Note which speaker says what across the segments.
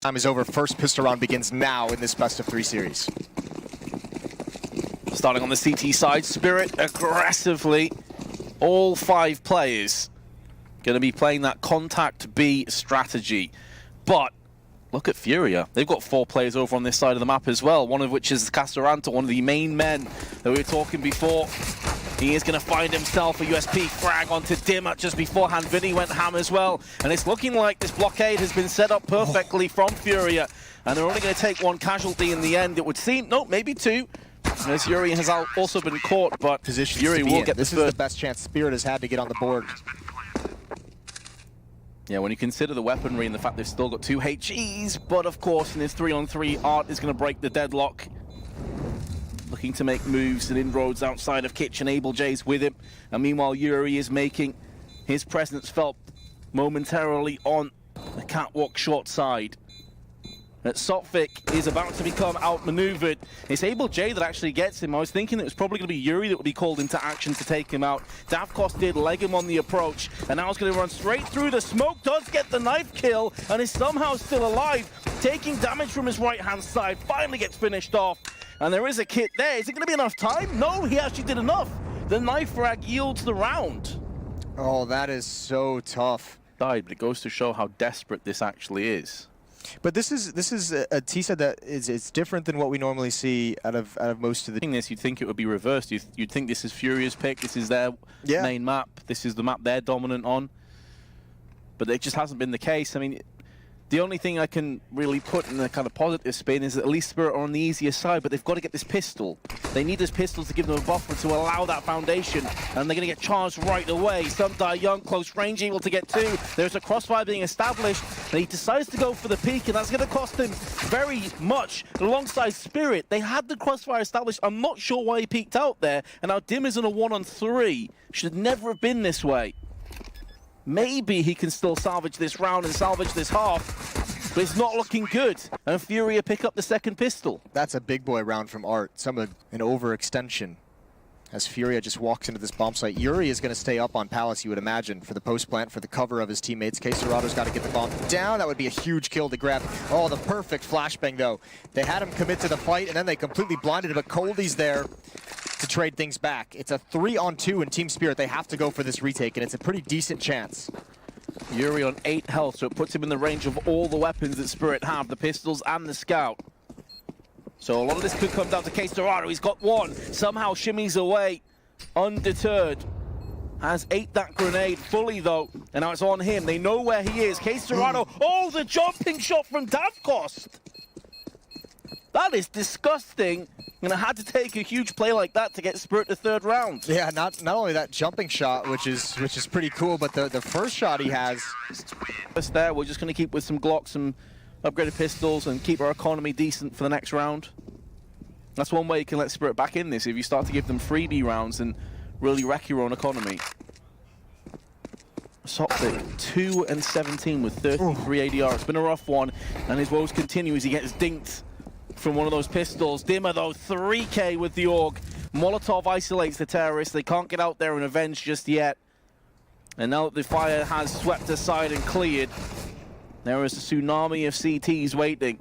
Speaker 1: Time is over. First pistol round begins now in this best of 3 series.
Speaker 2: Starting on the CT side, Spirit aggressively. All 5 players going to be playing that contact B strategy. But look at FURIA. They've got 4 players over on this side of the map as well, one of which is Castoranto, one of the main men that we were talking before. He is going to find himself a USP frag onto Dimmer just beforehand. Vinny went ham as well. And it's looking like this blockade has been set up perfectly from FURIA. And they're only going to take 1 casualty in the end, it would seem. No, maybe 2. As Yuri has also been caught, but Yuri will get
Speaker 1: this. Is the best chance Spirit has had to get on the board.
Speaker 2: Yeah, when you consider the weaponry and the fact they've still got 2 HEs, but of course in this 3-on-3, Art is going to break the deadlock. Looking to make moves and inroads outside of Kitchen. Able J's with him. And meanwhile, Yuri is making his presence felt momentarily on the catwalk short side. Sotvik is about to become outmaneuvered. It's Able J that actually gets him. I was thinking it was probably going to be Yuri that would be called into action to take him out. Davkos did leg him on the approach, and now he's going to run straight through the smoke. Does get the knife kill, and is somehow still alive, taking damage from his right-hand side. Finally gets finished off, and there is a kit there. Is it going to be enough time? No, he actually did enough. The knife frag yields the round.
Speaker 1: Oh, that is so tough.
Speaker 2: Died, but it goes to show how desperate this actually is.
Speaker 1: But this is a Tisa that is different than what we normally see out of most of the.
Speaker 2: This you'd think it would be reversed. You'd think this is FURIA's pick. This is their main map. This is the map they're dominant on. But it just hasn't been the case. I mean, the only thing I can really put in a kind of positive spin is that at least Spirit are on the easier side, but they've got to get this pistol. They need this pistol to give them a buffer to allow that foundation, and they're going to get charged right away. Some die young, close range, able to get 2. There's a crossfire being established, and he decides to go for the peak, and that's going to cost him very much alongside Spirit. They had the crossfire established. I'm not sure why he peeked out there, and now Dim is in a 1-on-3. Should never have been this way. Maybe he can still salvage this round and salvage this half, but it's not looking good. And FURIA pick up the second pistol.
Speaker 1: That's a big boy round from Art. An overextension. As FURIA just walks into this bomb site. Yuri is going to stay up on Palace, you would imagine, for the post-plant, for the cover of his teammates. KAtowice's got to get the bomb down. That would be a huge kill to grab. Oh, the perfect flashbang, though. They had him commit to the fight, and then they completely blinded him, but Coldie's there to trade things back. It's a 3-on-2 in Team Spirit. They have to go for this retake, and it's a pretty decent chance.
Speaker 2: Yuri on 8 health, so it puts him in the range of all the weapons that Spirit have, the pistols and the scout. So a lot of this could come down to KAtowice. He's got 1, somehow shimmies away, undeterred. Has ate that grenade fully, though, and now it's on him. They know where he is. KAtowice, oh, the jumping shot from Davkos! That is disgusting. And I had to take a huge play like that to get Spirit to 3rd round.
Speaker 1: Yeah, not only that jumping shot, which is pretty cool, but the first shot he has.
Speaker 2: Just there, we're just going to keep with some Glocks, some upgraded pistols, and keep our economy decent for the next round. That's one way you can let Spirit back in this, if you start to give them freebie rounds and really wreck your own economy. Sotvik, 2-17 with 33 ADR. It's been a rough one, and his woes continue as he gets dinked from one of those pistols. Dimmer, though, 3K with the AUG. Molotov isolates the terrorists. They can't get out there and avenge just yet. And now that the fire has swept aside and cleared, there is a tsunami of CTs waiting.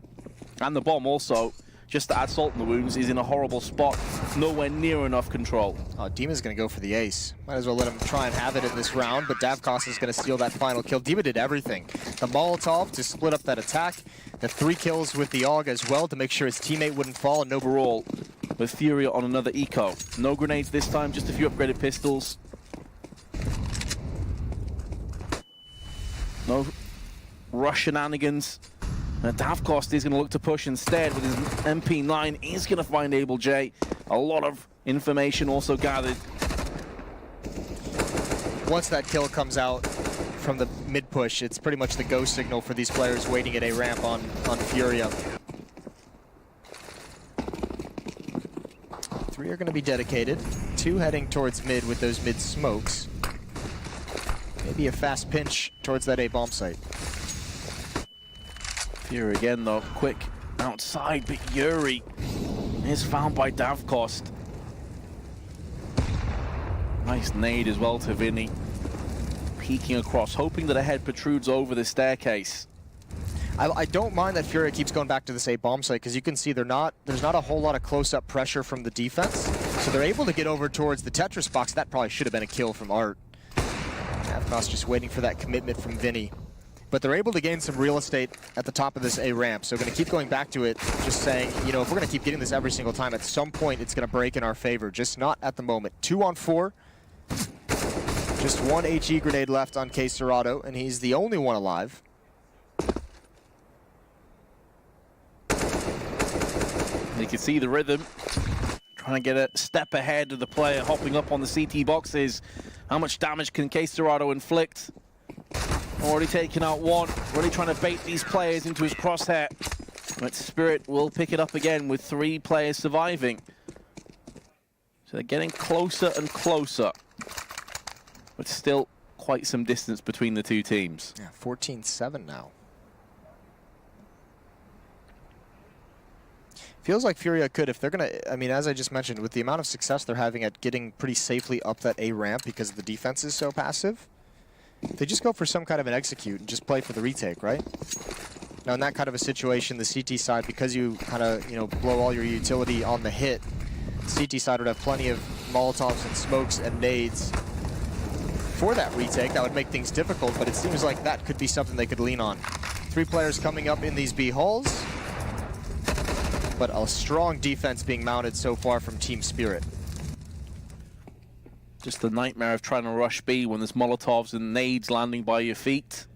Speaker 2: And the bomb also, just to add salt in the wounds, is in a horrible spot. Nowhere near enough control.
Speaker 1: Oh, Dima's going to go for the ace. Might as well let him try and have it in this round, but Davkos is going to steal that final kill. Dima did everything. The Molotov to split up that attack. The 3 kills with the AUG as well to make sure his teammate wouldn't fall. And
Speaker 2: overall, with FURIA on another eco. No grenades this time, just a few upgraded pistols. No rush shenanigans. And Davkos is going to look to push instead with his MP9. He's going to find Able J. A lot of information also gathered.
Speaker 1: Once that kill comes out from the mid-push, it's pretty much the go signal for these players waiting at a ramp on FURIA. 3 are going to be dedicated. 2 heading towards mid with those mid smokes. Maybe a fast pinch towards that A bomb site.
Speaker 2: FURIA again, though, quick outside, but Yuri is found by Davkos. Nice nade as well to Vinny. Peeking across, hoping that a head protrudes over the staircase.
Speaker 1: I don't mind that FURIA keeps going back to this A bomb site because you can see there's not a whole lot of close-up pressure from the defense. So they're able to get over towards the Tetris box. That probably should have been a kill from Art. Avkos just waiting for that commitment from Vinny. But they're able to gain some real estate at the top of this A ramp. So going to keep going back to it, just saying, you know, if we're going to keep getting this every single time, at some point it's going to break in our favor. Just not at the moment. 2 on 4. Just 1 HE grenade left on KAtowice, and he's the only one alive.
Speaker 2: You can see the rhythm. Trying to get a step ahead of the player hopping up on the CT boxes. How much damage can KAtowice inflict? Already taken out one. Really trying to bait these players into his crosshair. But Spirit will pick it up again with 3 players surviving. So they're getting closer and closer. But still quite some distance between the two teams.
Speaker 1: Yeah, 14-7 now. Feels like FURIA could, if they're going to, I mean, as I just mentioned, with the amount of success they're having at getting pretty safely up that A ramp because the defense is so passive, they just go for some kind of an execute and just play for the retake, right? Now, in that kind of a situation, the CT side, because you kind of, you know, blow all your utility on the hit, the CT side would have plenty of Molotovs and smokes and nades for that retake. That would make things difficult, but it seems like that could be something they could lean on. 3 players coming up in these B halls. But a strong defense being mounted so far from Team Spirit.
Speaker 2: Just the nightmare of trying to rush B when there's Molotovs and nades landing by your feet.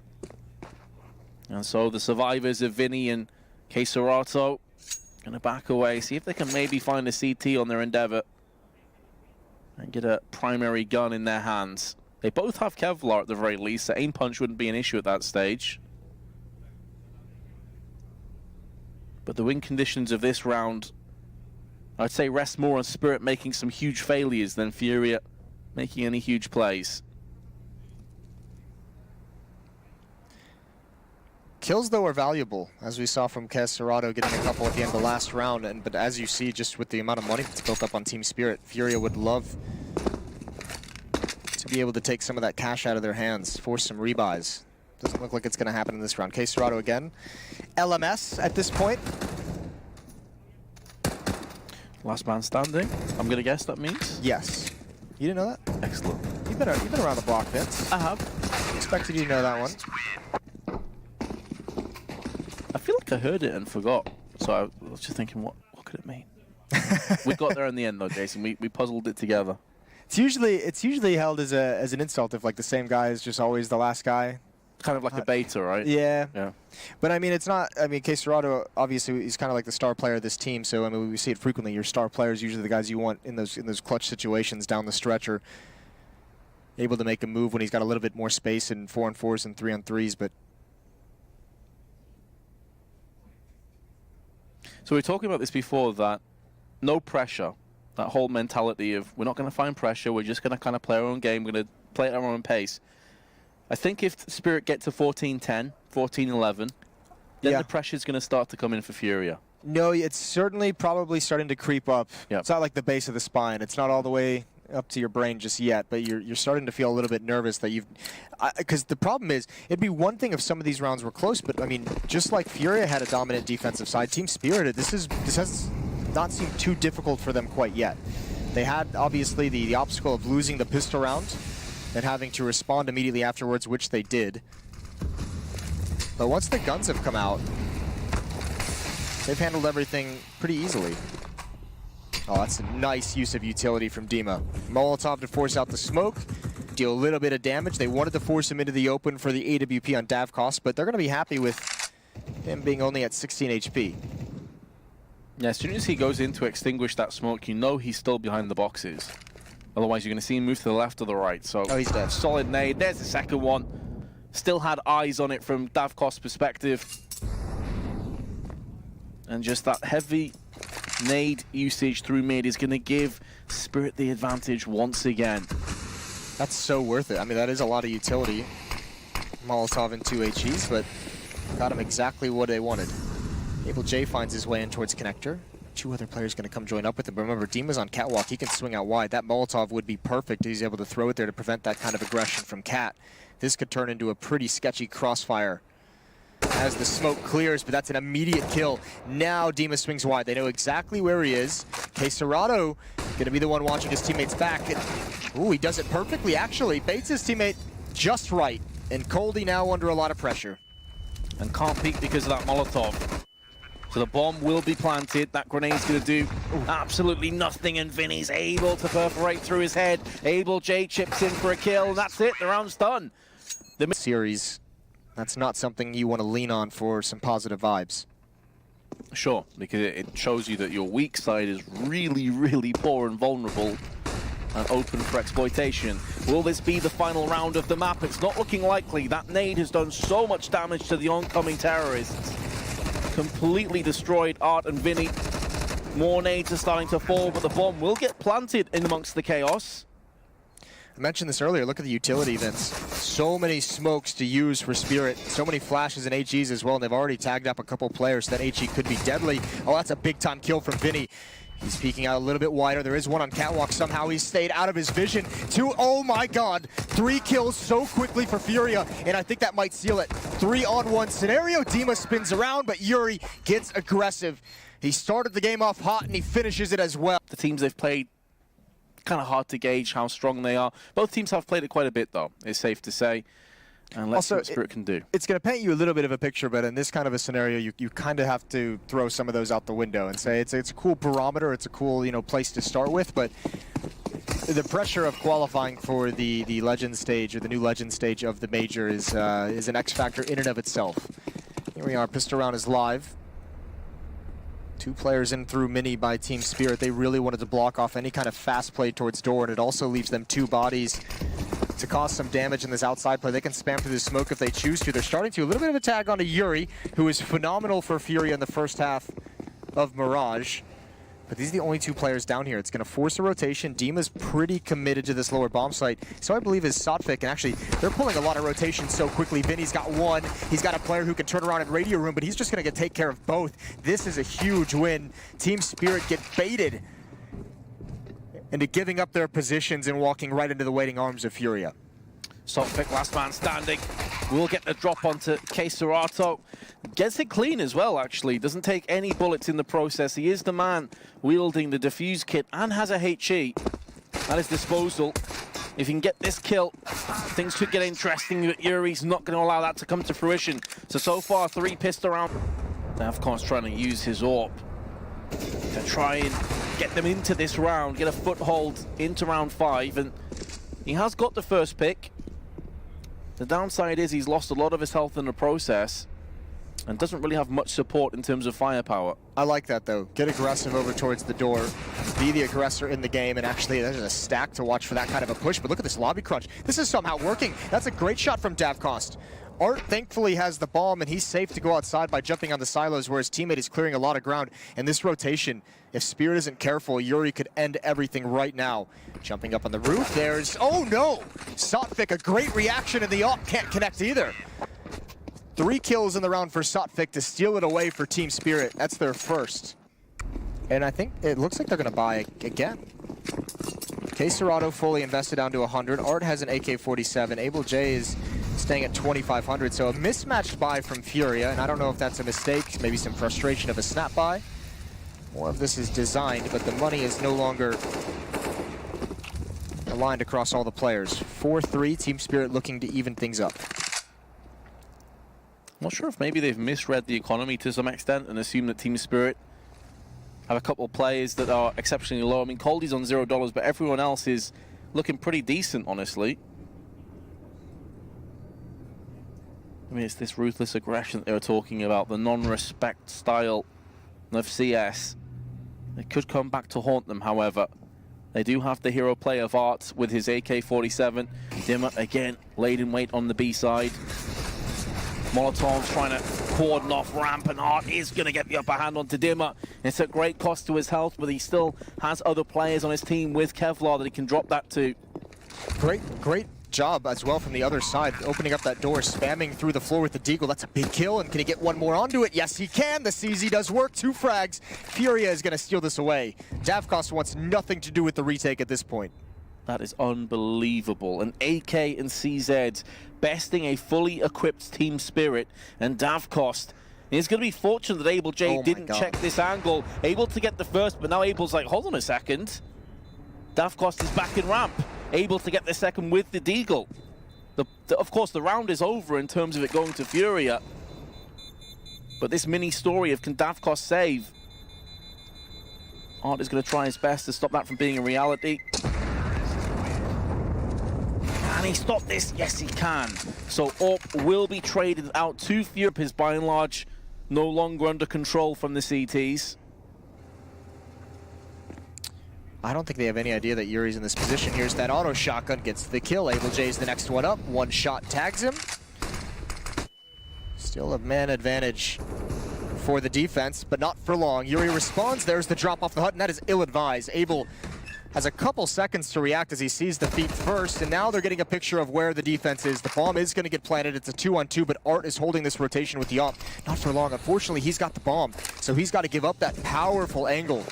Speaker 2: And so the survivors of Vinny and KAtowice going to back away, see if they can maybe find a CT on their endeavor and get a primary gun in their hands. They both have Kevlar at the very least, so aim punch wouldn't be an issue at that stage. But the win conditions of this round, I'd say, rest more on Spirit making some huge failures than FURIA making any huge plays.
Speaker 1: Kills, though, are valuable, as we saw from KAtowice getting a couple at the end of the last round. But as you see, just with the amount of money that's built up on Team Spirit, FURIA would love to be able to take some of that cash out of their hands, force some rebuys. Doesn't look like it's going to happen in this round. KAtowice again. LMS at this point.
Speaker 2: Last man standing, I'm going to guess that means?
Speaker 1: Yes. You didn't know that?
Speaker 2: Excellent.
Speaker 1: You've been around the block, Vince.
Speaker 2: I have.
Speaker 1: Expected you to know that one.
Speaker 2: I feel like I heard it and forgot. So I was just thinking, what could it mean? We got there in the end, though, Jason. We puzzled it together.
Speaker 1: It's usually held as an insult if like the same guy is just always the last guy.
Speaker 2: Kind of like a beta, right?
Speaker 1: Yeah.
Speaker 2: Yeah.
Speaker 1: But I mean, it's not. I mean, KAtowice obviously he's kind of like the star player of this team. So I mean, we see it frequently. Your star players usually the guys you want in those clutch situations down the stretch are able to make a move when he's got a little bit more space in 4-on-4s and 3-on-3s. But
Speaker 2: so we were talking about this before, that no pressure, that whole mentality of we're not going to find pressure. We're just going to kind of play our own game. We're going to play at our own pace. I think if Spirit get to 14-10, 14-11, then the pressure's going to start to come in for FURIA.
Speaker 1: No, it's certainly probably starting to creep up.
Speaker 2: Yep.
Speaker 1: It's not like the base of the spine. It's not all the way up to your brain just yet, but you're starting to feel a little bit nervous that you've... Because the problem is, it'd be one thing if some of these rounds were close, but I mean, just like FURIA had a dominant defensive side, Team Spirit, this has not seemed too difficult for them quite yet. They had, obviously, the obstacle of losing the pistol round and having to respond immediately afterwards, which they did. But once the guns have come out, they've handled everything pretty easily. Oh, that's a nice use of utility from Dima. Molotov to force out the smoke, deal a little bit of damage. They wanted to force him into the open for the AWP on Davkos, but they're going to be happy with him being only at 16 HP.
Speaker 2: Yeah, as soon as he goes in to extinguish that smoke, you know he's still behind the boxes. Otherwise, you're going to see him move to the left or the right. So,
Speaker 1: oh, he's dead.
Speaker 2: Solid nade. There's the second one. Still had eyes on it from Davkos' perspective. And just that heavy nade usage through mid is going to give Spirit the advantage once again.
Speaker 1: That's so worth it. I mean, that is a lot of utility. Molotov and 2 HEs, but got him exactly what they wanted. Able J finds his way in towards connector. 2 other players going to come join up with him. But remember, Dima's on catwalk. He can swing out wide. That Molotov would be perfect. He's able to throw it there to prevent that kind of aggression from Cat. This could turn into a pretty sketchy crossfire as the smoke clears, but that's an immediate kill. Now Dima swings wide. They know exactly where he is. KAtowice gonna be the one watching his teammates back. Ooh, he does it perfectly, actually. Baits his teammate just right. And Coldy now under a lot of pressure.
Speaker 2: And can't peek because of that Molotov. So the bomb will be planted. That grenade's going to do absolutely nothing, and Vinny's able to perforate through his head. Abel J chips in for a kill, and that's it. The round's done. The series, that's not something you want to lean on for some positive vibes. Sure, because it shows you that your weak side is really, really poor and vulnerable and open for exploitation. Will this be the final round of the map? It's not looking likely. That nade has done so much damage to the oncoming terrorists. Completely destroyed Art and Vinny. More nades are starting to fall, but the bomb will get planted in amongst the chaos.
Speaker 1: I mentioned this earlier, look at the utility events. So many smokes to use for Spirit, so many flashes and HEs as well, and they've already tagged up a couple players, so that HE could be deadly. Oh, that's a big time kill from Vinny. He's peeking out a little bit wider. There is one on Catwalk. Somehow he stayed out of his vision. Oh my God, 3 kills so quickly for FURIA, and I think that might seal it. 3-on-1 scenario. Dima spins around, but Yuri gets aggressive. He started the game off hot, and he finishes it as well.
Speaker 2: The teams they've played, kind of hard to gauge how strong they are. Both teams have played it quite a bit, though, it's safe to say. And let's see what Spirit can do.
Speaker 1: It's going to paint you a little bit of a picture, but in this kind of a scenario, you kind of have to throw some of those out the window and say it's a cool barometer, it's a cool place to start with, but the pressure of qualifying for the Legend stage or the new Legend stage of the major is an X factor in and of itself. Here we are, pistol round is live. 2 players in through mini by Team Spirit. They really wanted to block off any kind of fast play towards door, and it also leaves them 2 bodies to cause some damage in this outside play. They can spam through the smoke if they choose to. They're starting to. A little bit of a tag onto Yuri, who is phenomenal for FURIA in the first half of Mirage. But these are the only 2 players down here. It's going to force a rotation. Dima's pretty committed to this lower bomb site. So I believe is Sotfik, and actually, they're pulling a lot of rotation so quickly. Vinny's got 1. He's got a player who can turn around in radio room, but he's just going to take care of both. This is a huge win. Team Spirit get baited into giving up their positions and walking right into the waiting arms of FURIA.
Speaker 2: Sotfik, last man standing, will get the drop onto KAtowice. Gets it clean as well, actually. Doesn't take any bullets in the process. He is the man wielding the defuse kit and has a HE at his disposal. If he can get this kill, things could get interesting, but Yuri's not going to allow that to come to fruition. So far, 3 pistol rounds. Davcon's trying to use his AWP to try and get them into this round, get a foothold into round 5, and he has got the first pick. The downside is he's lost a lot of his health in the process and doesn't really have much support in terms of firepower.
Speaker 1: I like that, though. Get aggressive over towards the door, be the aggressor in the game, and actually there's a stack to watch for that kind of a push, but look at this lobby crunch. This is somehow working. That's a great shot from Davcost. Art thankfully has the bomb, and he's safe to go outside by jumping on the silos where his teammate is clearing a lot of ground. And this rotation, if Spirit isn't careful, Yuri could end everything right now. Jumping up on the roof, there's, oh no! Sotfik, a great reaction, and the AWP can't connect either. 3 kills in the round for Sotfik to steal it away for Team Spirit. That's their first. And I think it looks like they're gonna buy again. KAtowice fully invested down to 100. Art has an AK-47. Abel J is staying at 2,500, so a mismatched buy from FURIA, and I don't know if that's a mistake, maybe some frustration of a snap buy. More of this is designed, but the money is no longer aligned across all the players. 4-3, Team Spirit looking to even things up.
Speaker 2: I'm not sure if maybe they've misread the economy to some extent and assumed that Team Spirit have a couple of players that are exceptionally low. I mean, Coldy's on $0, but everyone else is looking pretty decent, honestly. I mean, it's this ruthless aggression that they were talking about, the non-respect style of CS. It could come back to haunt them, however. They do have the hero play of Art with his AK-47. Dima, again, laid in wait on the B side. Molotov's trying to cordon off ramp, and Art is going to get the upper hand onto Dima. It's at great cost to his health, but he still has other players on his team with Kevlar that he can drop that to.
Speaker 1: Great job as well from the other side, opening up that door, spamming through the floor with the deagle. That's a big kill, and can he get one more onto it? Yes, he can. The CZ does work. 2 frags. FURIA is going to steal this away. Davcost wants nothing to do with the retake at this point.
Speaker 2: That is unbelievable. And AK and CZ besting a fully equipped Team Spirit, and Davkost is going to be fortunate that Abel J didn't check this angle. Able to get the first, but now Abel's like, hold on a second. Davkost is back in ramp. Able to get the second with the Deagle. Of course, the round is over in terms of it going to FURIA. But this mini story of can Davkost save? Art is going to try his best to stop that from being a reality. Can he stop this? Yes, he can. So AWP will be traded out to FURIA. Is by and large no longer under control from the CTs.
Speaker 1: I don't think they have any idea that Yuri's in this position. Here's that auto shotgun, gets the kill. Abel J's the next one up. One shot tags him. Still a man advantage for the defense, but not for long. Yuri responds. There's the drop off the hut, and that is ill-advised. Abel has a couple seconds to react as he sees the feet first, and now they're getting a picture of where the defense is. The bomb is going to get planted. It's a 2-on-2, but Art is holding this rotation with the AWP. Not for long. Unfortunately, he's got the bomb, so he's got to give up that powerful angle.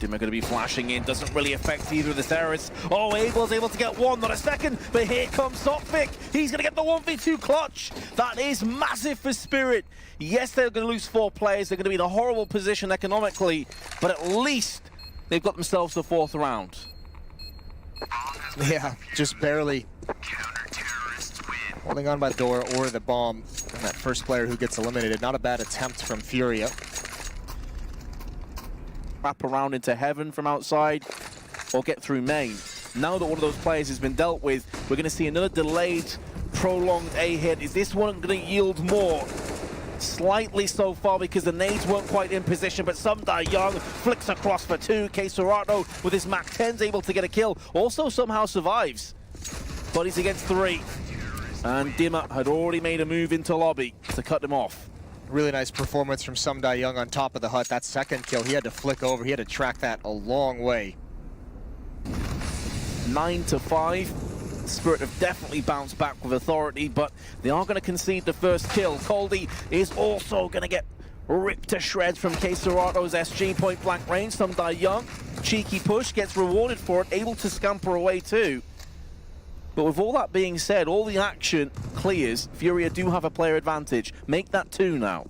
Speaker 2: Dimmer going to be flashing in, doesn't really affect either of the terrorists. Oh, Abel's able to get one, not a second, but here comes Sophic. He's going to get the 1v2 clutch. That is massive for Spirit. Yes, they're going to lose 4 players. They're going to be in a horrible position economically, but at least they've got themselves the 4th round.
Speaker 1: Yeah, just barely holding on by the door or the bomb. And that first player who gets eliminated. Not a bad attempt from FURIA.
Speaker 2: Wrap around into heaven from outside or get through main. Now that one of those players has been dealt with, we're going to see another delayed, prolonged A hit. Is this one going to yield more? Slightly so far because the nades weren't quite in position, but Sumdai Young flicks across for 2. KAtowice with his Mac 10's able to get a kill. Also somehow survives. But he's against 3. And Dimmer had already made a move into lobby to cut him off.
Speaker 1: Really nice performance from Sumdai Young on top of the hut. That second kill, he had to flick over. He had to track that a long way.
Speaker 2: 9-5. Spirit have definitely bounced back with authority, but they are going to concede the first kill. Coldy is also going to get ripped to shreds from KAtowice's SG point blank range. Sumdai Young, cheeky push, gets rewarded for it, able to scamper away too. But with all that being said, all the action clears. FURIA do have a player advantage. Make that 2 now.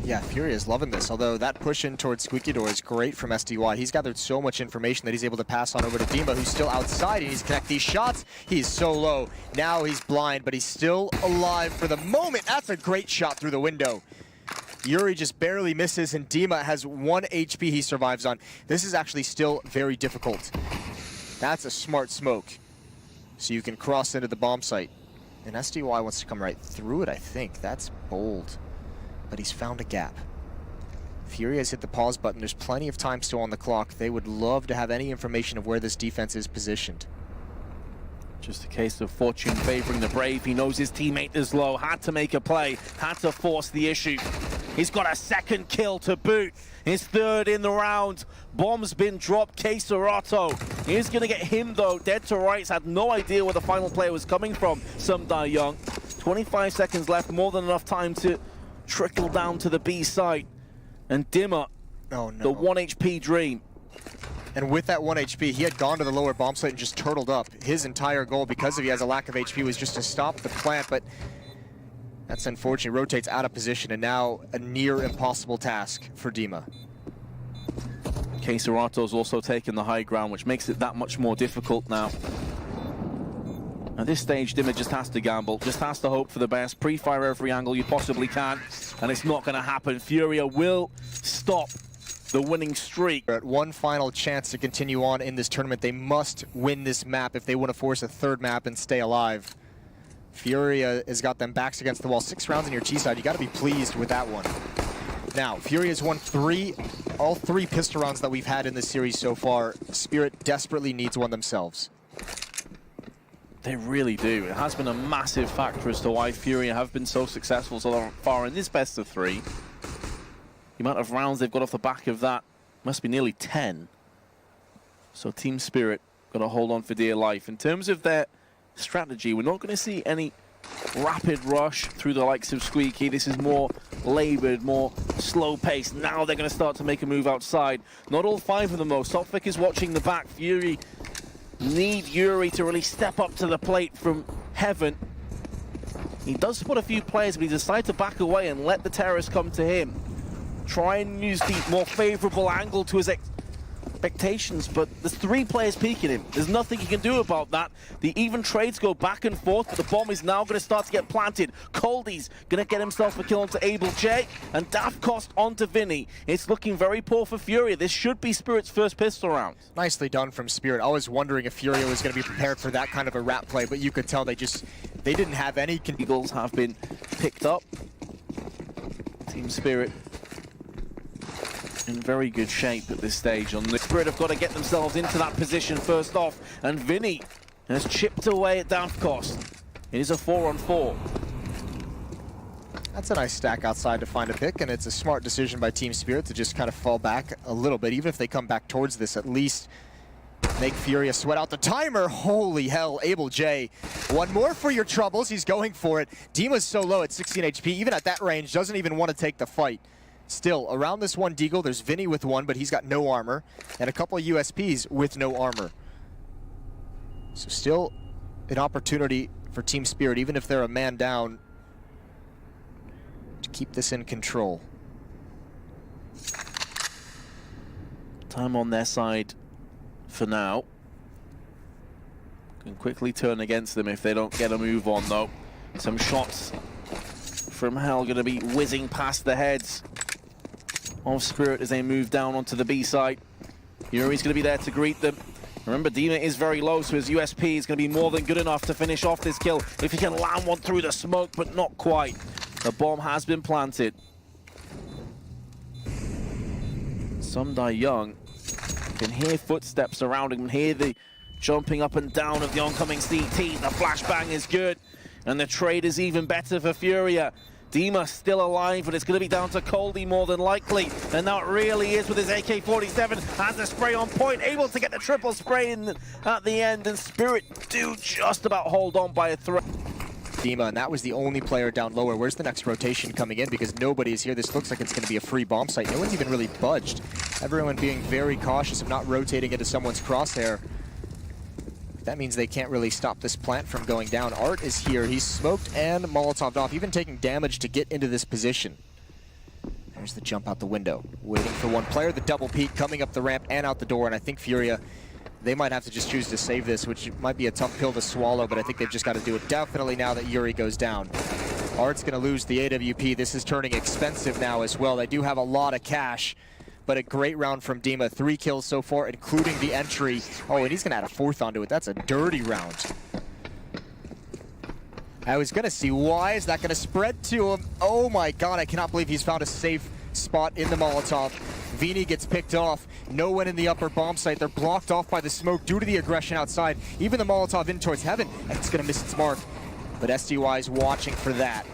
Speaker 1: Yeah, FURIA is loving this, although that push in towards Squeaky Door is great from SDY. He's gathered so much information that he's able to pass on over to Dima, who's still outside, and he's connect these shots. He's so low. Now he's blind, but he's still alive for the moment. That's a great shot through the window. Yuri just barely misses, and Dima has 1 HP he survives on. This is actually still very difficult. That's a smart smoke. So you can cross into the bomb site. And SDY wants to come right through it, I think. That's bold. But he's found a gap. FURIA has hit the pause button. There's plenty of time still on the clock. They would love to have any information of where this defense is positioned.
Speaker 2: Just a case of fortune favoring the brave. He knows his teammate is low. Had to make a play. Had to force the issue. He's got a second kill to boot. His 3rd in the round. Bomb's been dropped. KAtowice is going to get him though. Dead to rights. Had no idea where the final player was coming from. Sumdai Young. 25 seconds left. More than enough time to trickle down to the B site. And Dimmer,
Speaker 1: oh, no.
Speaker 2: The 1 HP dream.
Speaker 1: And with that 1 HP, he had gone to the lower bomb site and just turtled up. His entire goal, because he has a lack of HP, was just to stop the plant, but that's unfortunate. Rotates out of position, and now a near impossible task for Dima.
Speaker 2: KAtowice's also taken the high ground, which makes it that much more difficult now. At this stage, Dimmer just has to gamble, just has to hope for the best, pre-fire every angle you possibly can, and it's not going to happen. FURIA will stop the winning streak.
Speaker 1: At one final chance to continue on in this tournament. They must win this map if they want to force a 3rd map and stay alive. FURIA has got them backs against the wall. 6 rounds on your T side. You got to be pleased with that one. Now, FURIA has won all 3 pistol rounds that we've had in this series so far. Spirit desperately needs one themselves.
Speaker 2: They really do. It has been a massive factor as to why FURIA have been so successful so far in this best of 3. The amount of rounds they've got off the back of that must be nearly 10. So Team Spirit got to hold on for dear life. In terms of their strategy, we're not going to see any rapid rush through the likes of Squeaky. This is more laboured, more slow pace. Now they're going to start to make a move outside. Not all 5 of them though. Sophic is watching the back. Fury need Yuri to really step up to the plate from heaven. He does spot a few players, but he decides to back away and let the terrorists come to him. Try and use the more favorable angle to his expectations, but there's 3 players peeking him. There's nothing he can do about that. The even trades go back and forth, but the bomb is now going to start to get planted. Coldy's going to get himself a kill onto Able J, and Daft Cost onto Vinny. It's looking very poor for FURIA. This should be Spirit's first pistol round.
Speaker 1: Nicely done from Spirit. I was wondering if FURIA was going to be prepared for that kind of a rat play, but you could tell they didn't have any...
Speaker 2: Eagles have been picked up. Team Spirit in very good shape at this stage. On the Spirit have got to get themselves into that position first off, and Vinny has chipped away at Daft Cost. It is a 4-on-4.
Speaker 1: That's a nice stack outside to find a pick, and it's a smart decision by Team Spirit to just kind of fall back a little bit. Even if they come back towards this, at least make FURIA sweat out the timer. Holy hell, Able J. One more for your troubles. He's going for it. Dima's so low at 16 HP, even at that range, doesn't even want to take the fight. Still, around this one Deagle, there's Vinny with 1, but he's got no armor, and a couple of USPs with no armor. So still an opportunity for Team Spirit, even if they're a man down, to keep this in control.
Speaker 2: Time on their side for now. Can quickly turn against them if they don't get a move on, though. Some shots from Hell going to be whizzing past the heads of Spirit as they move down onto the B side. Yuri's going to be there to greet them. Remember, Dima is very low, so his USP is going to be more than good enough to finish off this kill. If he can land one through the smoke, but not quite. The bomb has been planted. Some die young. Can hear footsteps around him, hear the jumping up and down of the oncoming CT. The flashbang is good, and the trade is even better for FURIA. Dima still alive, but it's going to be down to Coldy more than likely. And now it really is with his AK-47. Has the spray on point, able to get the triple spray in at the end. And Spirit do just about hold on by a thread.
Speaker 1: Dima, and that was the only player down lower. Where's the next rotation coming in? Because nobody is here. This looks like it's going to be a free bomb site. No one's even really budged. Everyone being very cautious of not rotating into someone's crosshair. That means they can't really stop this plant from going down. Art is here. He's smoked and Molotoved off, even taking damage to get into this position. There's the jump out the window. Waiting for one player. The double peek coming up the ramp and out the door. And I think FURIA, they might have to just choose to save this, which might be a tough pill to swallow, but I think they've just got to do it definitely now that Yuri goes down. Art's going to lose the AWP. This is turning expensive now as well. They do have a lot of cash, but a great round from Dima. 3 kills so far, including the entry. Oh, and he's going to add a 4th onto it. That's a dirty round. I was going to see, why is that going to spread to him? Oh my god, I cannot believe he's found a safe spot in the Molotov. Vini gets picked off. No one in the upper bomb site. They're blocked off by the smoke due to the aggression outside. Even the Molotov in towards heaven, and it's going to miss its mark. But SDY is watching for that.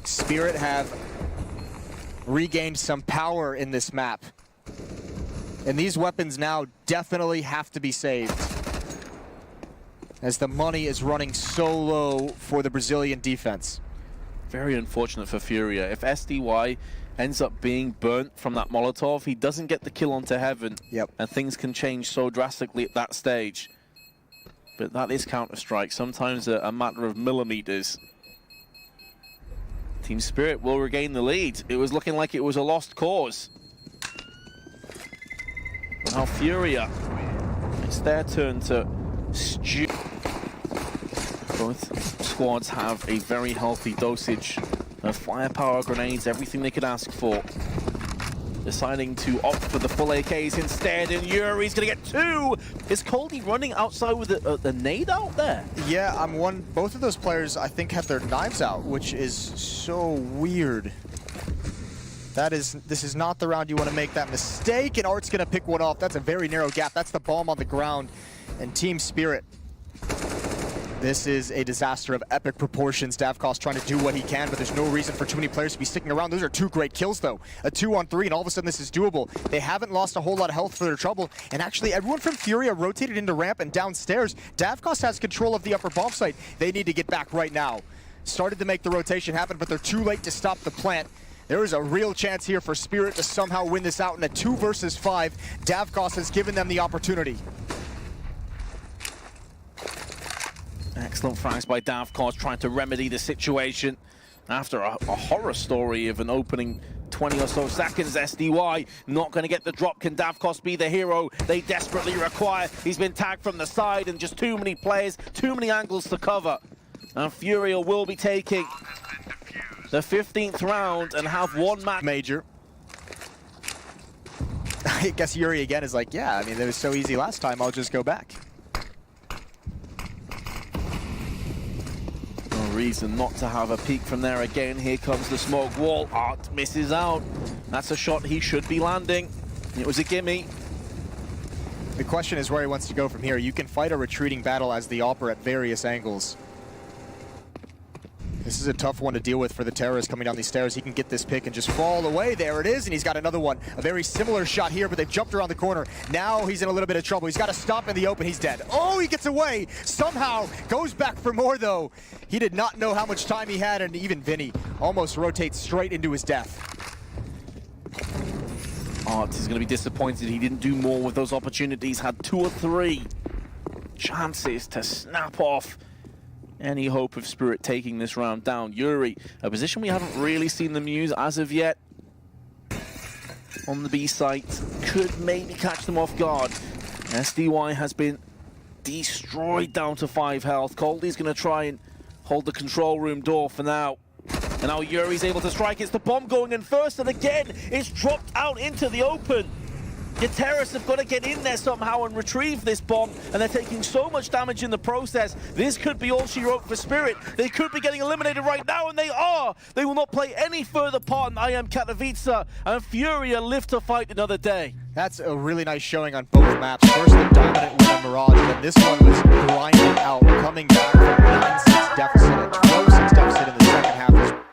Speaker 1: Spirit have regained some power in this map. And these weapons now definitely have to be saved, as the money is running so low for the Brazilian defense.
Speaker 2: Very unfortunate for FURIA. If SDY ends up being burnt from that Molotov, he doesn't get the kill onto heaven.
Speaker 1: Yep.
Speaker 2: And things can change so drastically at that stage. But that is Counter-Strike, sometimes a matter of millimeters. Team Spirit will regain the lead. It was looking like it was a lost cause. Now FURIA, it's their turn to stew. Both squads have a very healthy dosage of firepower, grenades, everything they could ask for. Deciding to opt for the full AKs instead, and Yuri's gonna get 2! Is Coldy running outside with the nade out there?
Speaker 1: Yeah, both of those players, I think, have their knives out, which is so weird. This is not the round you want to make that mistake, and Art's gonna pick one off. That's a very narrow gap. That's the bomb on the ground, and Team Spirit. This is a disaster of epic proportions. Davkos trying to do what he can, but there's no reason for too many players to be sticking around. Those are 2 great kills, though. A 2-on-3, and all of a sudden this is doable. They haven't lost a whole lot of health for their trouble, and actually everyone from FURIA rotated into ramp and downstairs. Davkos has control of the upper bomb site. They need to get back right now. Started to make the rotation happen, but they're too late to stop the plant. There is a real chance here for Spirit to somehow win this out in a 2 versus 5. Davkos has given them the opportunity.
Speaker 2: Excellent frags by Davkos, trying to remedy the situation after a horror story of an opening 20 or so seconds. SDY not going to get the drop. Can Davkos be the hero they desperately require? He's been tagged from the side and just too many players, too many angles to cover. And FURIA will be taking the 15th round and have one match.
Speaker 1: Major. I guess Yuri again is like, yeah, I mean, it was so easy last time, I'll just go back.
Speaker 2: No reason not to have a peek from there again. Here comes the smoke wall. Art misses out. That's a shot he should be landing. It was a gimme.
Speaker 1: The question is where he wants to go from here. You can fight a retreating battle as the Opera at various angles. This is a tough one to deal with for the terrorist coming down these stairs. He can get this pick and just fall away. There it is, and he's got another one. A very similar shot here, but they've jumped around the corner. Now he's in a little bit of trouble. He's got to stop in the open. He's dead. Oh, he gets away. Somehow goes back for more, though. He did not know how much time he had, and even Vinny almost rotates straight into his death.
Speaker 2: Art is going to be disappointed he didn't do more with those opportunities. Had 2 or 3 chances to snap off any hope of Spirit taking this round down. Yuri, a position we haven't really seen them use as of yet. On the B site, could maybe catch them off guard. SDY has been destroyed down to 5 health. Coldy's going to try and hold the control room door for now. And now Yuri's able to strike. It's the bomb going in first, and again, it's dropped out into the open. The terrorists have got to get in there somehow and retrieve this bomb, and they're taking so much damage in the process. This could be all she wrote for Spirit. They could be getting eliminated right now, and they are. They will not play any further part in IEM Katowice, and FURIA live to fight another day.
Speaker 1: That's a really nice showing on both maps. First, the dominant win on Mirage, and then this one was grinding out, coming back from a 9-6 deficit, a 12-6 deficit in the second half.